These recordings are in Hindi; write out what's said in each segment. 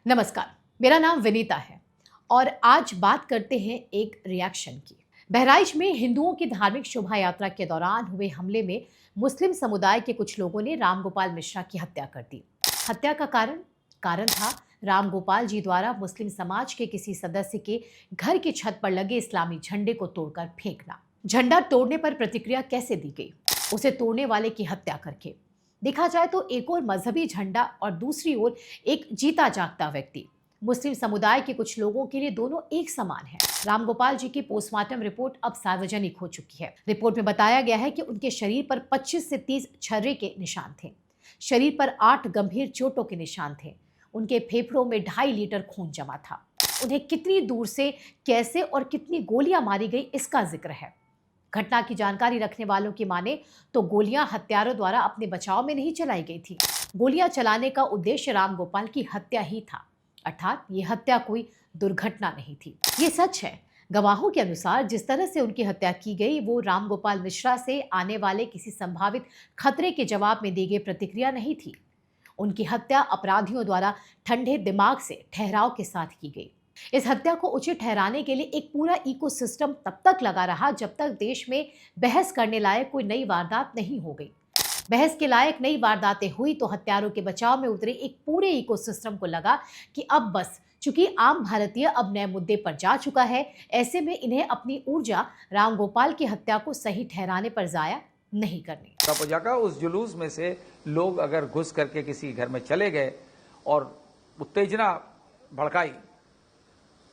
नमस्कार, मेरा नाम विनीता है और आज बात करते हैं एक रिएक्शन की। बहराइच में हिंदुओं की धार्मिक शोभा यात्रा के दौरान हुए हमले में मुस्लिम समुदाय के कुछ लोगों ने रामगोपाल मिश्रा की हत्या कर दी। हत्या का कारण था रामगोपाल जी द्वारा मुस्लिम समाज के किसी सदस्य के घर की छत पर लगे इस्लामी झंडे को तोड़कर फेंकना। झंडा तोड़ने पर प्रतिक्रिया कैसे दी गई? उसे तोड़ने वाले की हत्या करके। देखा जाए तो एक ओर मजहबी झंडा और दूसरी ओर एक जीता जागता व्यक्ति। मुस्लिम समुदाय के कुछ लोगों के लिए दोनों एक समान है। रामगोपाल जी की पोस्टमार्टम रिपोर्ट अब सार्वजनिक हो चुकी है। रिपोर्ट में बताया गया है कि उनके शरीर पर 25 से 30 छर्रे के निशान थे। शरीर पर 8 गंभीर चोटों के निशान थे। उनके फेफड़ों में 2.5 लीटर खून जमा था। उन्हें कितनी दूर से, कैसे और कितनी गोलियां मारी गई, इसका जिक्र है। घटना की जानकारी रखने वालों की माने तो गोलियां हत्यारों द्वारा अपने बचाव में नहीं चलाई गई थी। गोलियां चलाने का उद्देश्य रामगोपाल की हत्या ही था, अर्थात ये हत्या कोई दुर्घटना नहीं थी। ये सच है। गवाहों के अनुसार जिस तरह से उनकी हत्या की गई वो रामगोपाल मिश्रा से आने वाले किसी संभावित खतरे के जवाब में दी गई प्रतिक्रिया नहीं थी। उनकी हत्या अपराधियों द्वारा ठंडे दिमाग से, ठहराव के साथ की गई। इस हत्या को उचित ठहराने के लिए एक पूरा इकोसिस्टम तब तक लगा रहा जब तक देश में बहस करने लायक कोई नई वारदात नहीं हो गई। बहस के लायक नई वारदातें हुई तो हत्यारों के बचाव में उतरे एक पूरे इकोसिस्टम को लगा कि अब बस, चूंकि आम भारतीय अब नए मुद्दे पर जा चुका है, ऐसे में इन्हें अपनी ऊर्जा रामगोपाल की हत्या को सही ठहराने पर जाया नहीं करनी। का उस जुलूस में से लोग अगर घुस करके किसी घर में चले गए और उत्तेजना भड़काई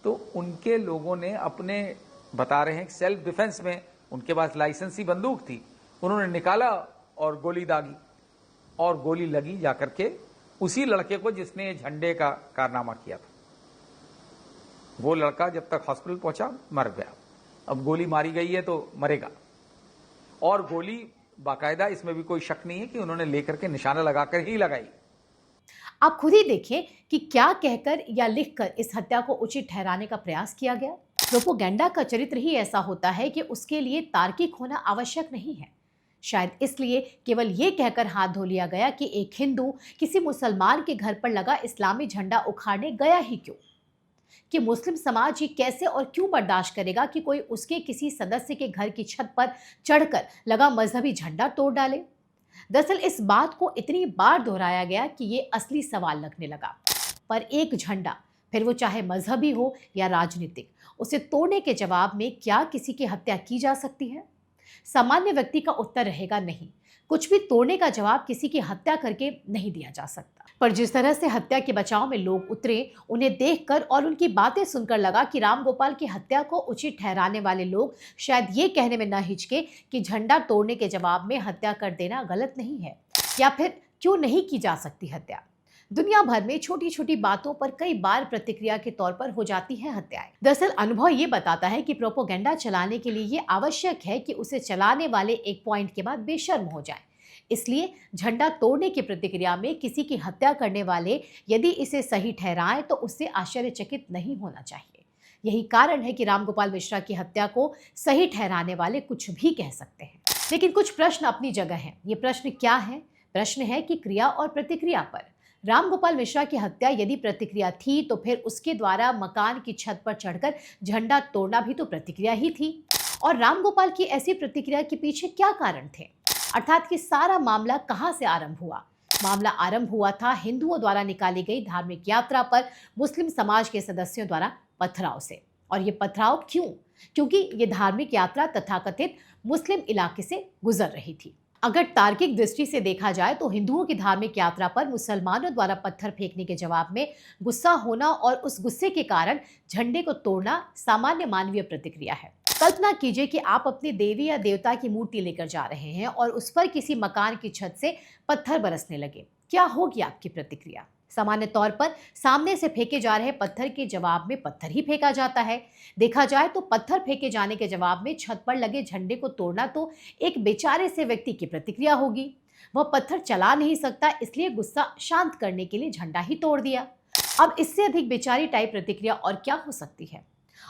तो उनके लोगों ने अपने, बता रहे हैं, सेल्फ डिफेंस में उनके पास लाइसेंसी बंदूक थी, उन्होंने निकाला और गोली दागी और गोली लगी जाकर के उसी लड़के को जिसने झंडे का कारनामा किया था। वो लड़का जब तक हॉस्पिटल पहुंचा मर गया। अब गोली मारी गई है तो मरेगा। और गोली बाकायदा, इसमें भी कोई शक नहीं है कि उन्होंने लेकर के निशाना लगाकर ही लगाई। आप खुद ही देखिए कि क्या कहकर या लिखकर इस हत्या को उचित ठहराने का प्रयास किया गया। प्रोपोगेंडा का चरित्र ही ऐसा होता है कि उसके लिए तार्किक होना आवश्यक नहीं है। शायद इसलिए केवल ये कहकर हाथ धो लिया गया कि एक हिंदू किसी मुसलमान के घर पर लगा इस्लामी झंडा उखाड़ने गया ही क्यों, कि मुस्लिम समाज ये कैसे और क्यों बर्दाश्त करेगा कि कोई उसके किसी सदस्य के घर की छत पर चढ़कर लगा मजहबी झंडा तोड़ डाले। दरअसल इस बात को इतनी बार दोहराया गया कि ये असली सवाल लगने लगा। पर एक झंडा, फिर वो चाहे मजहबी हो या राजनीतिक, उसे तोड़ने के जवाब में क्या किसी की हत्या की जा सकती है? सामान्य व्यक्ति का उत्तर रहेगा नहीं। कुछ भी तोड़ने का जवाब किसी की हत्या करके नहीं दिया जा सकता। पर जिस तरह से हत्या के बचाव में लोग उतरे, उन्हें देखकर और उनकी बातें सुनकर लगा कि रामगोपाल की हत्या को उचित ठहराने वाले लोग शायद ये कहने में न हिचके कि झंडा तोड़ने के जवाब में हत्या कर देना गलत नहीं है, या फिर क्यों नहीं की जा सकती हत्या। दुनिया भर में छोटी छोटी बातों पर कई बार प्रतिक्रिया के तौर पर हो जाती है हत्याएं। दरअसल अनुभव ये बताता है कि प्रोपोगेंडा चलाने के लिए ये आवश्यक है कि उसे चलाने वाले एक पॉइंट के बाद बेशर्म हो जाए। इसलिए झंडा तोड़ने की प्रतिक्रिया में किसी की हत्या करने वाले यदि इसे सही ठहराएं तो उससे आश्चर्यचकित नहीं होना चाहिए। यही कारण है कि रामगोपाल मिश्रा की हत्या को सही ठहराने वाले कुछ भी कह सकते हैं। लेकिन कुछ प्रश्न अपनी जगह हैं। ये प्रश्न क्या है? प्रश्न है कि क्रिया और प्रतिक्रिया पर। रामगोपाल मिश्रा की हत्या यदि प्रतिक्रिया थी तो फिर उसके द्वारा मकान की छत पर चढ़कर झंडा तोड़ना भी तो प्रतिक्रिया ही थी। और रामगोपाल की ऐसी प्रतिक्रिया के पीछे क्या कारण थे? अर्थात कि सारा मामला कहां से आरंभ हुआ? मामला आरंभ हुआ था हिंदुओं द्वारा निकाली गई धार्मिक यात्रा पर मुस्लिम समाज के सदस्यों द्वारा पथराव से। और ये पथराव क्यों? क्योंकि ये धार्मिक यात्रा तथाकथित मुस्लिम इलाके से गुजर रही थी। अगर तार्किक दृष्टि से देखा जाए तो हिंदुओं की धार्मिक यात्रा पर मुसलमानों द्वारा पत्थर फेंकने के जवाब में गुस्सा होना और उस गुस्से के कारण झंडे को तोड़ना सामान्य मानवीय प्रतिक्रिया है। कल्पना कीजिए कि आप अपनी देवी या देवता की मूर्ति लेकर जा रहे हैं और उस पर किसी मकान की छत से पत्थर बरसने लगे। क्या होगी आपकी प्रतिक्रिया? सामान्य तौर पर सामने से फेंके जा रहे पत्थर के जवाब में पत्थर ही फेंका जाता है। देखा जाए तो पत्थर फेंके जाने के जवाब में छत पर लगे झंडे को तोड़ना तो एक बेचारे से व्यक्ति की प्रतिक्रिया होगी। वह पत्थर चला नहीं सकता, इसलिए गुस्सा शांत करने के लिए झंडा ही तोड़ दिया। अब इससे अधिक बेचारी टाइप प्रतिक्रिया और क्या हो सकती है?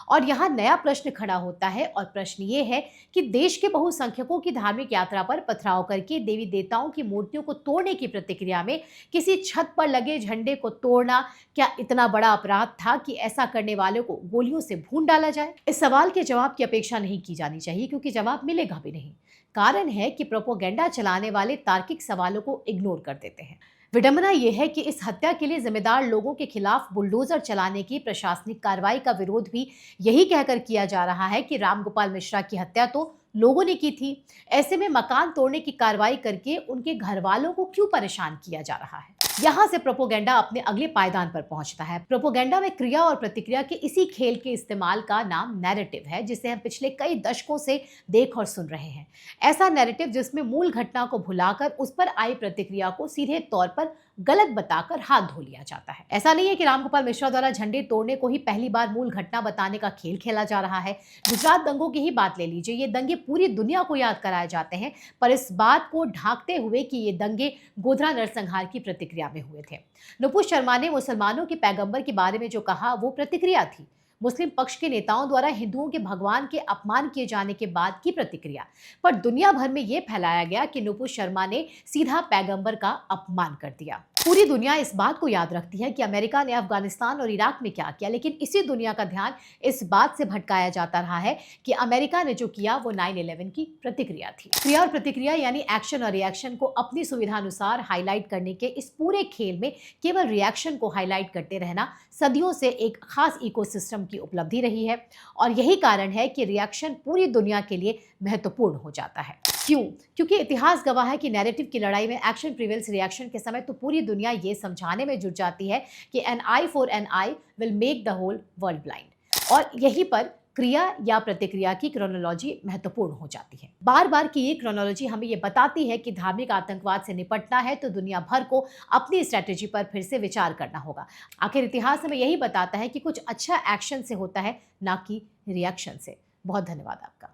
और यहाँ नया प्रश्न खड़ा होता है और प्रश्न ये है कि देश के बहुसंख्यकों की धार्मिक यात्रा पर पथराव करके देवी देवताओं की मूर्तियों को तोड़ने की प्रतिक्रिया में किसी छत पर लगे झंडे को तोड़ना क्या इतना बड़ा अपराध था कि ऐसा करने वालों को गोलियों से भून डाला जाए? इस सवाल के जवाब की अपेक्षा नहीं की जानी चाहिए, क्योंकि जवाब मिलेगा भी नहीं। कारण है कि प्रोपोगेंडा चलाने वाले तार्किक सवालों को इग्नोर कर देते हैं। विडंबना यह है कि इस हत्या के लिए जिम्मेदार लोगों के खिलाफ बुलडोजर चलाने की प्रशासनिक कार्रवाई का विरोध भी यही कहकर किया जा रहा है कि रामगोपाल मिश्रा की हत्या तो लोगों ने की थी। ऐसे में मकान तोड़ने की कार्रवाई करके उनके घर वालों को क्यों परेशान किया जा रहा है? यहाँ से प्रोपोगेंडा अपने अगले पायदान पर पहुंचता है। प्रोपोगेंडा में क्रिया और प्रतिक्रिया के इसी खेल के इस्तेमाल का नाम नैरेटिव है, जिसे हम पिछले कई दशकों से देख और सुन रहे हैं। ऐसा नैरेटिव जिसमें मूल घटना को भुलाकर उस पर आई प्रतिक्रिया को सीधे तौर पर गलत बताकर हाथ धो लिया जाता है। ऐसा नहीं है कि रामगोपाल मिश्रा द्वारा झंडे तोड़ने को ही पहली बार मूल घटना बताने का खेल खेला जा रहा है। गुजरात दंगों की ही बात ले लीजिए, ये दंगे पूरी दुनिया को याद कराए जाते हैं, पर इस बात को ढांकते हुए कि ये दंगे गोधरा नरसंहार की प्रतिक्रिया में हुए थे। नुपुर शर्मा ने मुसलमानों के पैगंबर के बारे में जो कहा वो प्रतिक्रिया थी। मुस्लिम पक्ष के नेताओं द्वारा हिंदुओं के भगवान के अपमान किए जाने के बाद की प्रतिक्रिया। पर दुनिया भर में यह फैलाया गया कि नुपुर शर्मा ने सीधा पैगंबर का अपमान कर दिया। पूरी दुनिया इस बात को याद रखती है कि अमेरिका ने अफगानिस्तान और इराक में क्या किया, लेकिन इसी दुनिया का ध्यान इस बात से भटकाया जाता रहा है कि अमेरिका ने जो किया वो 9/11 की प्रतिक्रिया थी। क्रिया और प्रतिक्रिया यानी एक्शन और रिएक्शन को अपनी सुविधा अनुसार हाईलाइट करने के इस पूरे खेल में केवल रिएक्शन को हाईलाइट करते रहना सदियों से एक खास इकोसिस्टम की उपलब्धि रही है, और यही कारण है कि रिएक्शन पूरी दुनिया के लिए महत्वपूर्ण हो जाता है। क्यों? क्योंकि इतिहास गवाह है कि नैरेटिव की लड़ाई में एक्शन प्रिवेल्स रिएक्शन के समय तो पूरी दुनिया ये समझाने में जुट जाती है कि an eye for an eye will make the whole world blind, और यहीं पर क्रिया या प्रतिक्रिया की क्रोनोलॉजी महत्वपूर्ण हो जाती है। बार बार की ये क्रोनोलॉजी हमें ये बताती है कि धार्मिक आतंकवाद से निपटना है तो दुनिया भर को अपनी स्ट्रेटेजी पर फिर से विचार करना होगा। आखिर इतिहास हमें यही बताता है कि कुछ अच्छा एक्शन से होता है, ना कि रिएक्शन से। बहुत धन्यवाद आपका।